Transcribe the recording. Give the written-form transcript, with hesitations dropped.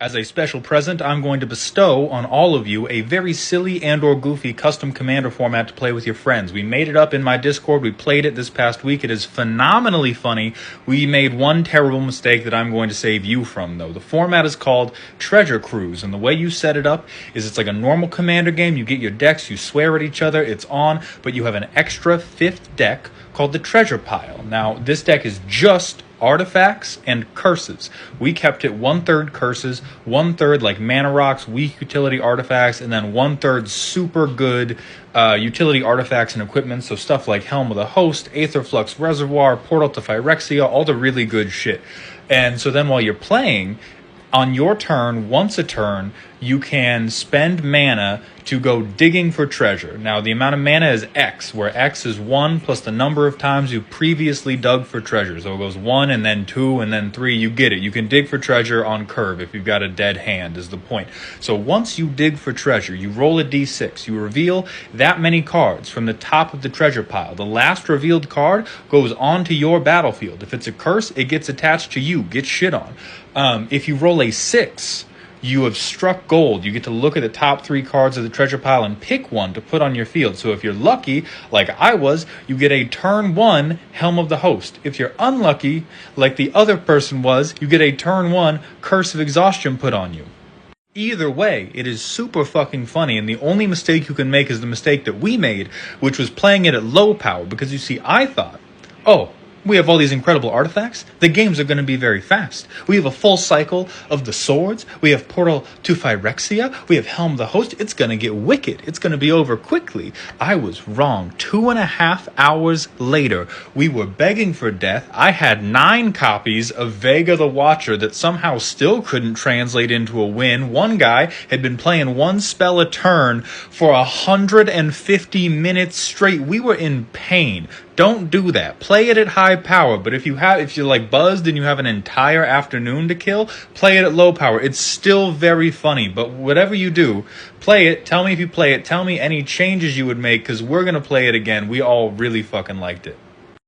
As a special present, I'm going to bestow on all of you a very silly and or goofy custom commander format to play with your friends. We made it up in my Discord. We played it this past week. It is phenomenally funny. We made one terrible mistake that I'm going to save you from, though. The format is called Treasure Cruise, and the way you set it up is it's like a normal commander game. You get your decks, you swear at each other, it's on, but you have an extra fifth deck called the Treasure Pile. Now, this deck is just artifacts and curses. We kept it 1/3 curses, 1/3 like mana rocks, weak utility artifacts, and then 1/3 super good utility artifacts and equipment. So stuff like Helm of the Host, Aetherflux Reservoir, Portal to Phyrexia, all the really good shit. And so then while you're playing, on your turn, once a turn, you can spend mana to go digging for treasure. Now, the amount of mana is X, where X is 1 plus the number of times you previously dug for treasure. So it goes 1 and then 2 and then 3. You get it. You can dig for treasure on curve if you've got a dead hand, is the point. So once you dig for treasure, you roll a d6. You reveal that many cards from the top of the treasure pile. The last revealed card goes onto your battlefield. If it's a curse, it gets attached to you, gets shit on. If you roll a 6, you have struck gold. You get to look at the top 3 cards of the treasure pile and pick one to put on your field. So if you're lucky, like I was, you get a turn 1 Helm of the Host. If you're unlucky, like the other person was, you get a turn 1 Curse of Exhaustion put on you. Either way, it is super fucking funny, and the only mistake you can make is the mistake that we made, which was playing it at low power, because you see, I thought, oh, we have all these incredible artifacts. The games are going to be very fast. We have a full cycle of the swords. We have Portal to Phyrexia. We have Helm the Host. It's going to get wicked. It's going to be over quickly. I was wrong. 2.5 hours later, we were begging for death. I had 9 copies of Vega the Watcher that somehow still couldn't translate into a win. One guy had been playing one spell a turn for 150 minutes straight. We were in pain. Don't do that. Play it at high power, but if you're like buzzed and you have an entire afternoon to kill, play it at low power. It's still very funny, but whatever you do, play it. Tell me if you play it. Tell me any changes you would make, because we're going to play it again. We all really fucking liked it.